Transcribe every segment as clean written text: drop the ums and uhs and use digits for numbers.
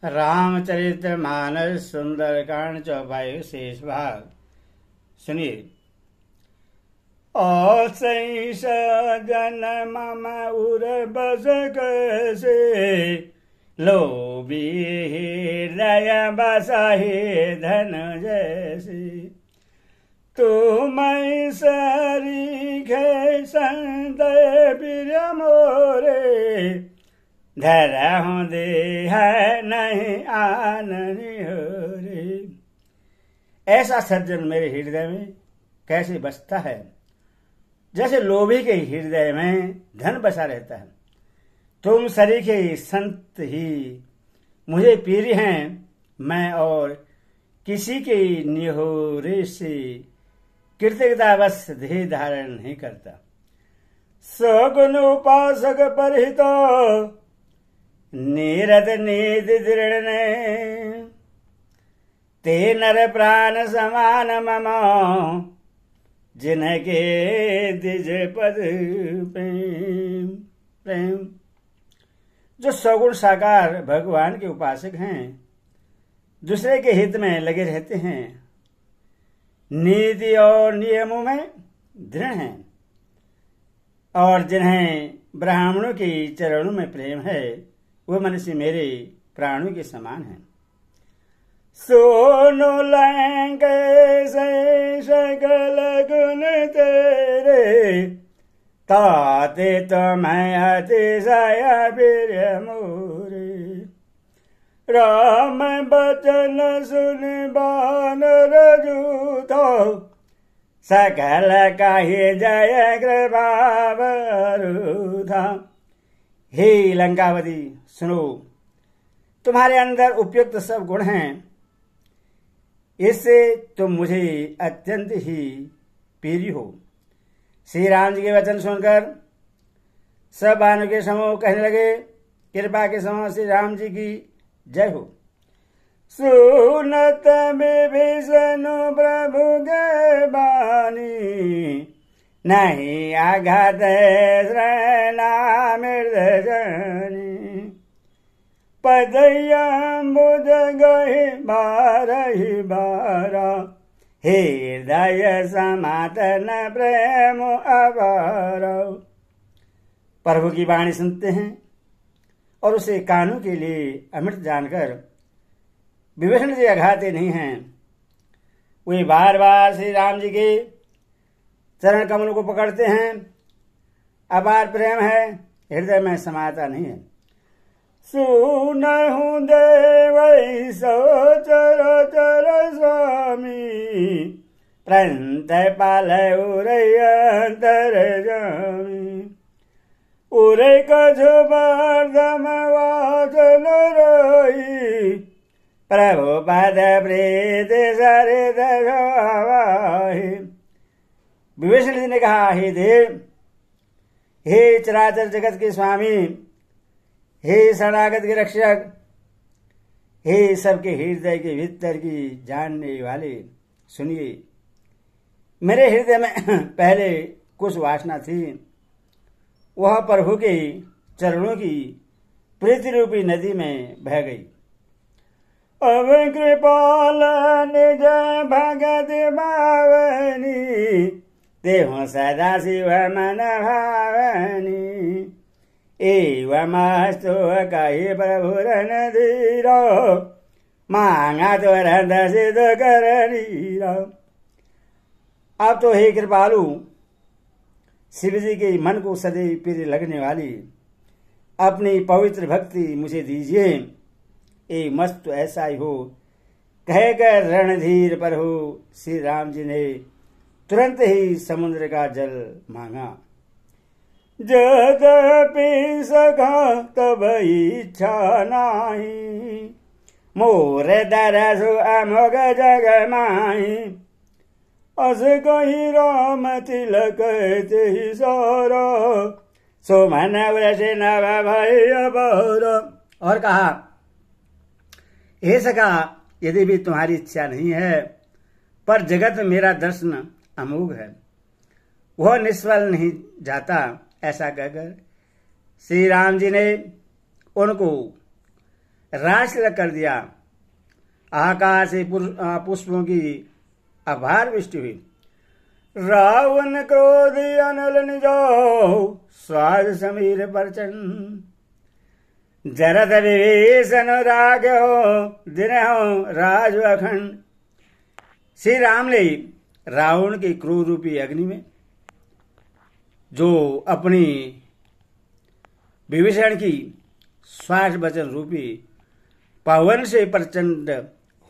रामचरित मानस सुंदरकांड चौपाई शेष भाग सुनिए। औसई सजन मम उर बस कैसे, लोभी हृदय बसाहे धन जैसी। तुम सरीखे संदय प्रिय मोरे, धरहु देह नहीं आननी हो रे। ऐसा सज्जन मेरे हृदय में कैसे बसता है, जैसे लोभी के हृदय में धन बसा रहता है। तुम सरीखे संत ही मुझे प्रिय हैं, मैं और किसी के निहोरे से कृतज्ञतावश देह धारण नहीं करता। सगुन उपासक परहित नीरद नीत दृढ़ ते नर प्राण समान मम, जिनके द्विज पद प्रेम प्रेम। जो सगुण साकार भगवान के उपासक हैं, दूसरे के हित में लगे रहते हैं, नीति और नियमों में दृढ़ हैं, और जिन्हें ब्राह्मणों के चरणों में प्रेम है, वो मनुष्य मेरे प्राणों के समान हैं। सोनो लंके से सकल गुण तेरे, ताते तुम्हें अतिशय प्रिय मोरे। राम बचन सुन बानर जूथो, सकल कहि जय कृपा वरुधा। हे लंकावती, सुनो, तुम्हारे अंदर उपयुक्त सब गुण हैं, इससे तुम मुझे अत्यंत ही प्रिय हो। श्री राम जी के वचन सुनकर सब बानों के समूह कहने लगे, कृपा के समूह श्री राम जी की जय हो। सुनत विभीषण प्रभु के बानी, नहीं आघात श्रवणा मृदजनी। पदयम्बुज गहि बारहि बारा, हृदय समातन प्रेम अपार। प्रभु की वाणी सुनते हैं और उसे कानों के लिए अमृत जानकर विभीषण जी अघाते नहीं हैं। वे बार बार श्री राम जी के चरण कमलों को पकड़ते हैं। अपार प्रेम है, हृदय में समाता नहीं है। सुनहु देव चर चर स्वामी, प्रंत पाल उरयंतर जामी। उरे कछुवर्धम वाचन रोई, प्रभु पद प्रीत सरित गवाहि। विभीषण जी ने कहा, हे देव, हे चराचर जगत के स्वामी, हे शरणागत के रक्षक, हे सबके हृदय के भीतर की जानने वाले, सुनिए। मेरे हृदय में पहले कुछ वासना थी, वह प्रभु के चरणों की प्रीति रूपी नदी में बह गई। अब कृपाल निज भगत भावनी, देहो सदा शिव मन भावनी। एवमस्तु कहि प्रभु रणधीरो, मांगा तो रंध सिद्ध करणीरो। अब तो हे कृपालु, शिव जी के मन को सदैव प्रिय लगने वाली अपनी पवित्र भक्ति मुझे दीजिए। ए मस्त ऐसा ही हो, कहकर रणधीर प्रभु श्री राम जी ने तुरंत ही समुद्र का जल मांगा। जदपि सखा तब इच्छा नाही, मोर दरसु अमोघ जग माही। अस कही राम तिलक तेहि सौरो, सुमन वृष नभ भय अपार। और कहा, हे सखा, यदि भी तुम्हारी इच्छा नहीं है, पर जगत में मेरा दर्शन अमोघ है, वह निष्फल नहीं जाता। ऐसा कहकर श्री राम जी ने उनको रास कर दिया। आकाश से पुष्पों की अपार वृष्टि हुई। रावण क्रोध अनल निजो स्वाद समीर प्रचंड। जरद विभीषण राघो दिन राज अखंड। श्री राम ने रावण की क्रोध रूपी अग्नि में जो अपनी विभीषण की श्वास वचन रूपी पवन से प्रचंड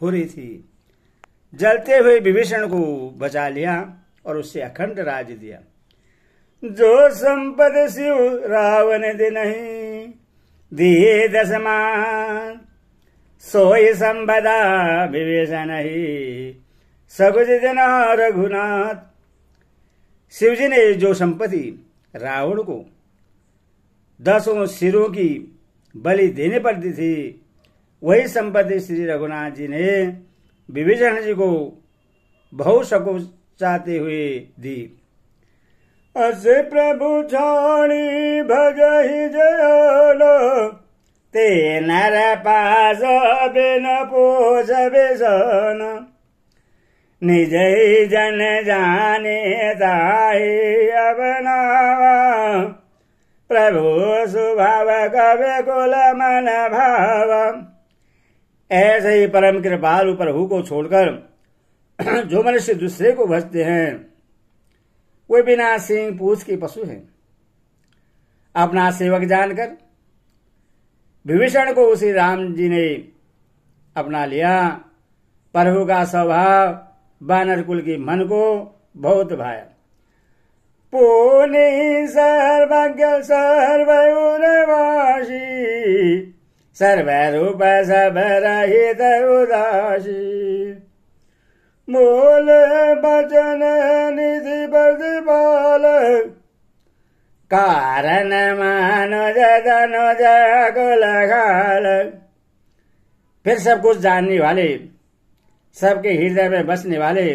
हो रही थी, जलते हुए विभीषण को बचा लिया और उससे अखंड राज दिया। जो संपद शिव रावण दे नहीं दिए दसमान, सोई संपदा विभीषण ही सकुच दिन रघुनाथ। शिवजी ने जो संपत्ति रावण को 10 सिरों की बलि देने पर दी थी, वही संपत्ति श्री रघुनाथ जी ने विभीषण जी को बहुत सकुचाते हुए दी। असे प्रभु छाणी भजहि जयालो, ते नर पास बिन पोष बेसन। निज जन जाने ताहि अवनावा, प्रभु स्वभाव कवि कुल मन भाव। ऐसे ही परम कृपालु प्रभु को छोड़कर जो मनुष्य दूसरे को भजते हैं वे बिना सींग पूछ के पशु हैं। अपना सेवक जानकर विभीषण को श्री राम जी ने अपना लिया। प्रभु का स्वभाव वानर कुल के मन को बहुत भाया। पुनि सर्वज्ञ सर्वउरवासी, सर्वरूप सब रहित उदासी। मूल बचन निधि प्रतिपाल, कारण मानव धनुज कुल घाल। फिर सब कुछ जानने वाले, सबके हृदय में बसने वाले,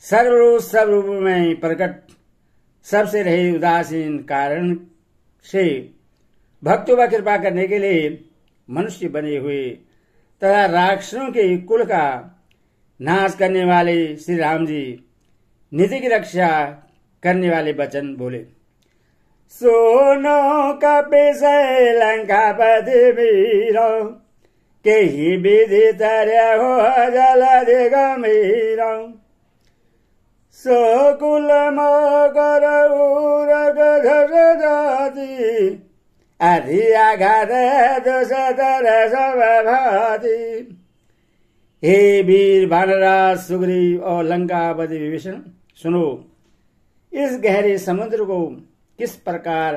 सर्वरूप सब रूप में प्रकट, सबसे रहे उदासीन कारण से भक्तों पर कृपा करने के लिए मनुष्य बने हुए तथा राक्षसों के कुल का नाश करने वाले श्री राम जी निधि की रक्षा करने वाले वचन बोले। सोनो कपिशै लंकापति वीरो, के ही विधि तरह हो जलधि गंभीर। सकुल मकर उरग घस जाति, अधि आघात दुसतर सब भाति। हे वीर वानराज सुग्रीव और लंकापति विभीषण, सुनो, इस गहरे समुद्र को किस प्रकार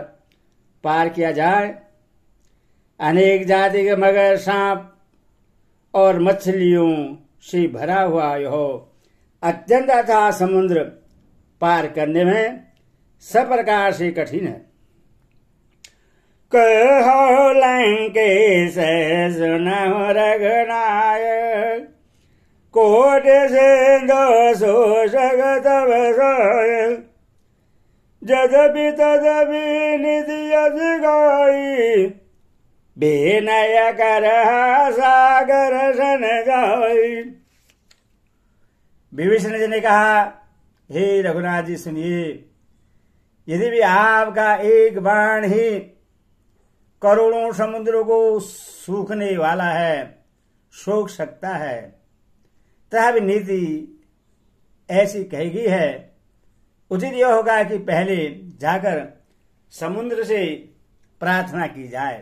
पार किया जाए। अनेक जाति के मगर, सांप और मछलियों से भरा हुआ यह अत्यंत अथाह समुद्र पार करने में सब प्रकार से कठिन है। कहो लंकेश सुनहु रघुनायक, कोट सिंधु शोषक तब सोय। यद्यपि तदपि निधि गाई, विनय कर सागर सन जाई। विभीषण जी ने कहा, हे रघुनाथ जी सुनिए, यदि भी आपका एक बाण ही करोड़ों समुद्रों को सूखने वाला है, सोख सकता है, तथा भी नीति ऐसी कही है, उचित यह होगा कि पहले जाकर समुद्र से प्रार्थना की जाए।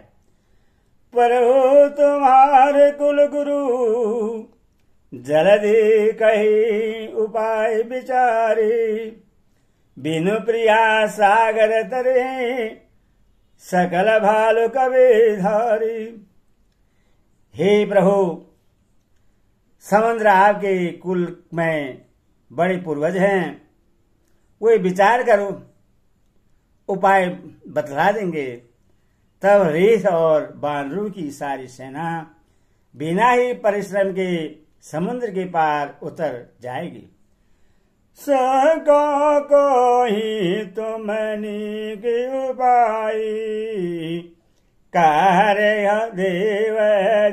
प्रभु तुम्हारे कुल गुरु, जलधि कही उपाय विचारी। बिनु प्रिया सागर तरे, सकल भालु कवि धारी। हे प्रभु, समुद्र आपके कुल में बड़े पूर्वज हैं, वे विचार करो उपाय बतला देंगे। तब रीछ और बानरों की सारी सेना बिना ही परिश्रम के समुद्र के पार उतर जाएगी। सका को ही तुमनी के उपाय, कार्य देव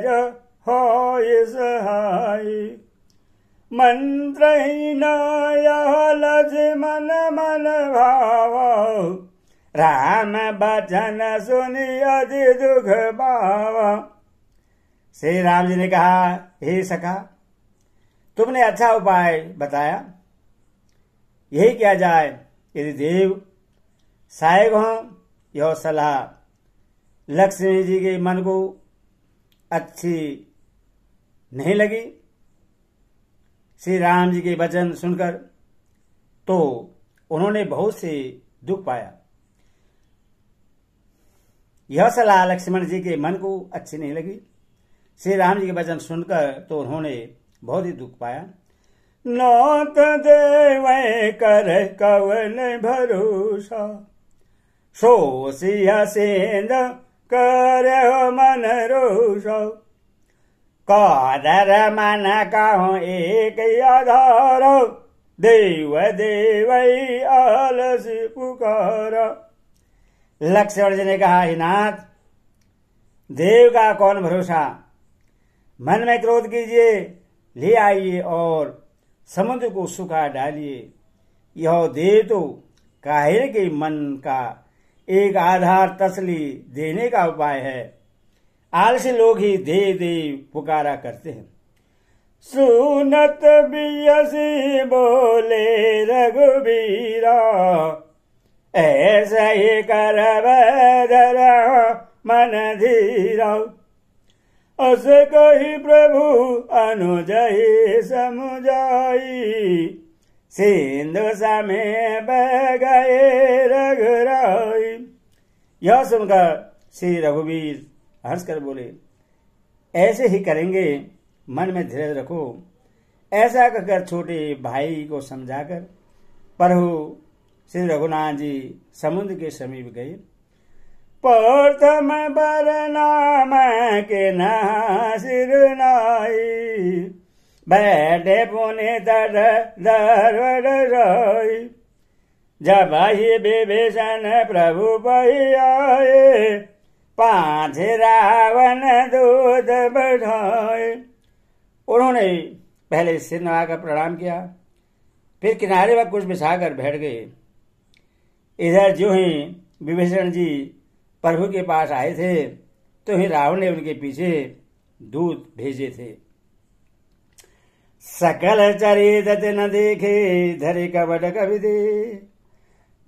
जो हो सहाय। मंत्रहीन लक्ष्मण मन भाव, राम बचन सुनि अति दुख पाव। श्री राम जी ने कहा, हे सखा, तुमने अच्छा उपाय बताया, यही किया जाए। यदि देव सहायक हों, यह सलाह लक्ष्मण जी के मन को अच्छी नहीं लगी। श्री राम जी के वचन सुनकर तो उन्होंने बहुत से दुख पाया। यह सलाह लक्ष्मण जी के मन को अच्छी नहीं लगी। श्री राम जी के वचन सुनकर तो उन्होंने बहुत ही दुख पाया। नाथ देव कर कवन भरोसा, सो सिया सेंद कर मन रोषा। कादर मन कहो एक आधार, देव देव आलसी पुकार। लक्ष्मण जी ने कहा, हे नाथ, देव का कौन भरोसा, मन में क्रोध कीजिए, ले आइए और समुद्र को सुखा डालिए। यह देव तो काहे के मन का एक आधार तसली देने का उपाय है। आलसी लोग ही देव देव पुकारा करते हैं। सुनत बियसी बोले रघुबीरा, ऐसा ही करब धरा मन धीरा। अस कही प्रभु अनुजहि समुझाई, सिंधु समे बह गए रघुराई। यह सुनकर श्री रघुवीर हंसकर बोले, ऐसे ही करेंगे, मन में धैर्य रखो। ऐसा कहकर छोटे भाई को समझाकर प्रभु श्री रघुनाथ जी समुद्र के समीप गए। प्रथम बरनाम के नहा सिर नाई, बैठे पुनि तट दरवड़ राई। जब ही विभीषण प्रभु पही आए, पांच रावण दूध बढ़ाए। उन्होंने पहले सिर नवाकर प्रणाम किया, फिर किनारे पर कुछ बिछाकर बैठ गए। इधर जो ही विभीषण जी प्रभु के पास आए थे, तो ही रावण ने उनके पीछे दूध भेजे थे। सकल चरित न देखे, धरे कपट कवि दे।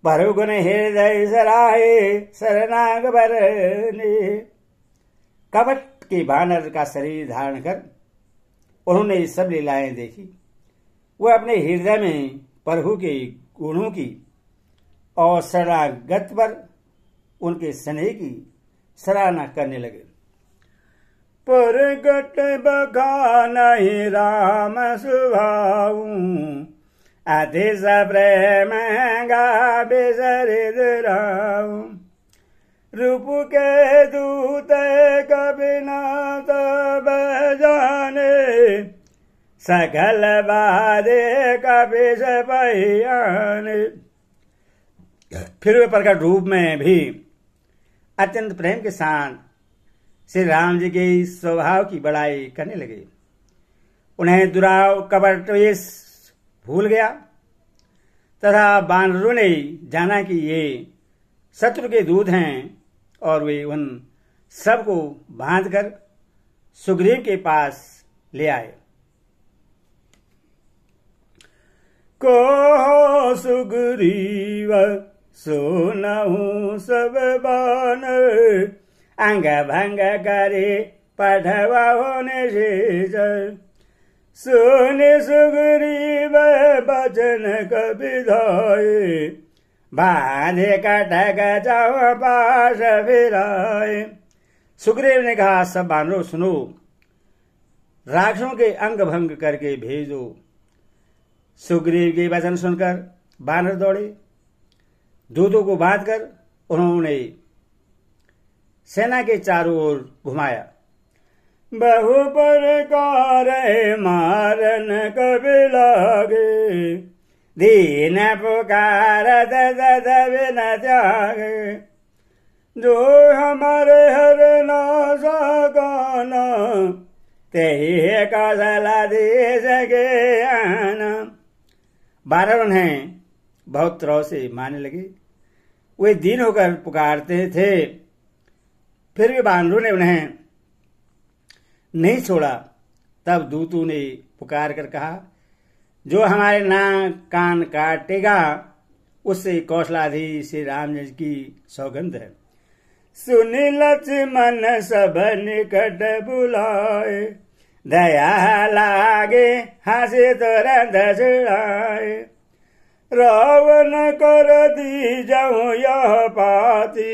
प्रभु गुण हृदय सराहे, शरणाग बरने। कपट के बानर का शरीर धारण कर उन्होंने सब लीलाएं देखी। वह अपने हृदय में प्रभु के गुणों की और शरणागत पर उनके स्नेह की सराहना करने लगे। प्रगट बखानहि राम सुभाऊ, अतिश प्रेम गावे सरित राऊ। रूप के दूत कबि न तब जाने, सकल बाधे कबि से पहियाने। फिर वे प्रकट रूप में भी अत्यंत प्रेम के साथ श्री राम जी के स्वभाव की बड़ाई करने लगे। उन्हें दुराव कपट वेश भूल गया तथा बानरों ने जाना कि ये शत्रु के दूत हैं, और वे उन सबको बांधकर सुग्रीव के पास ले आए। को सुग्रीव सुनहु सब बानर, अंग भंग करे पठवाओ निशेष। सुन सुग्रीव बचन कबि धाये, बांधे कटक जाओ पास फिराए। सुग्रीव ने कहा, सब बानरों सुनो, राक्षसों के अंग भंग करके भेज दो। सुग्रीव के वचन सुनकर बानर दौड़े। दूतों को बांधकर उन्होंने सेना के चारों ओर घुमाया। बहु प्रकार मारन कबि लागे, दीन पुकारत बिन त्यागे। जो हमारे हर नासा गाना ते ही कौशला दे सके आना। बानर उन्हें बहुत तरह से मारने लगे। वे दीन होकर पुकारते थे, फिर भी बानरों ने उन्हें नहीं छोड़ा। तब दूतों ने पुकार कर कहा, जो हमारे नाक कान काटेगा उससे कौशलाधीश श्री राम जी की सौगंध है। सुनि लक्ष्मण सब निकट बुलाए, दया लागे हंसे तुरंत छुड़ाए। रावण कर दी जाऊं यह पाती,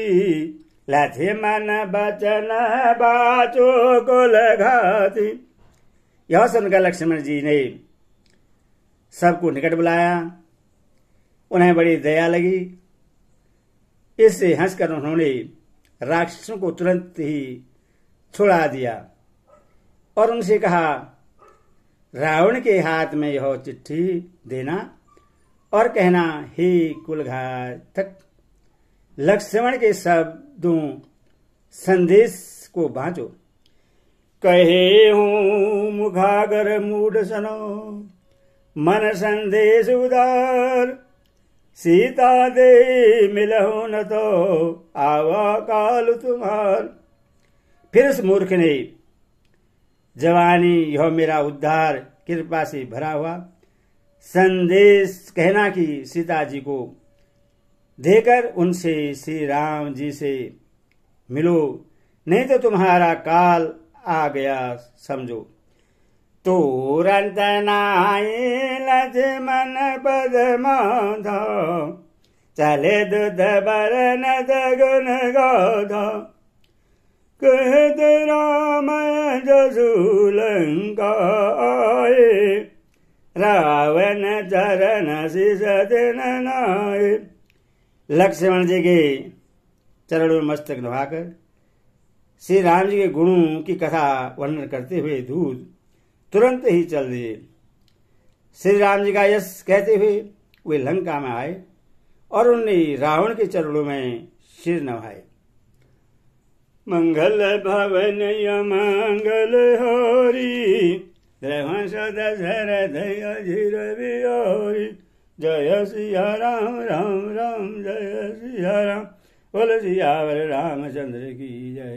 लक्ष्मण बचन बाचो कुल घाती। यह सुनकर लक्ष्मण जी ने सबको निकट बुलाया। उन्हें बड़ी दया लगी। इससे हंसकर उन्होंने राक्षसों को तुरंत ही छुड़ा दिया और उनसे कहा, रावण के हाथ में यह चिट्ठी देना और कहना, हे कुलघातक, लक्ष्मण के शब्दों संदेश को बांचो। कहे हूं मुखागर मूढ़ सनो, मन संदेश उदार। सीता दे मिलहु न तो आवा काल तुम्हार। फिर उस मूर्ख ने, जवानी यह मेरा उद्धार कृपा से भरा हुआ संदेश कहना कि सीता जी को देकर उनसे श्री राम जी से मिलो, नहीं तो तुम्हारा काल आ गया समझो। तुरंत नाई लक्ष्मण पद माधा, चले दूध बरन गुण गाधा। कहत राम जसु लंका आए, रावण चरण शीस दिन नाए। लक्ष्मण जी के चरणों में मस्तक नभाकर श्री राम जी के गुणों की कथा वर्णन करते हुए दूत तुरंत ही चल दिए। श्री राम जी का यश कहते हुए वे लंका में आए और उन्होंने रावण के चरणों में सिर नवाए। मंगल भवन मंगल हरि, रघुवंश दशरथ अधीर बिहारी। जय सिया राम राम राम जय सिया राम, बोल सियावर रामचंद्र की जय।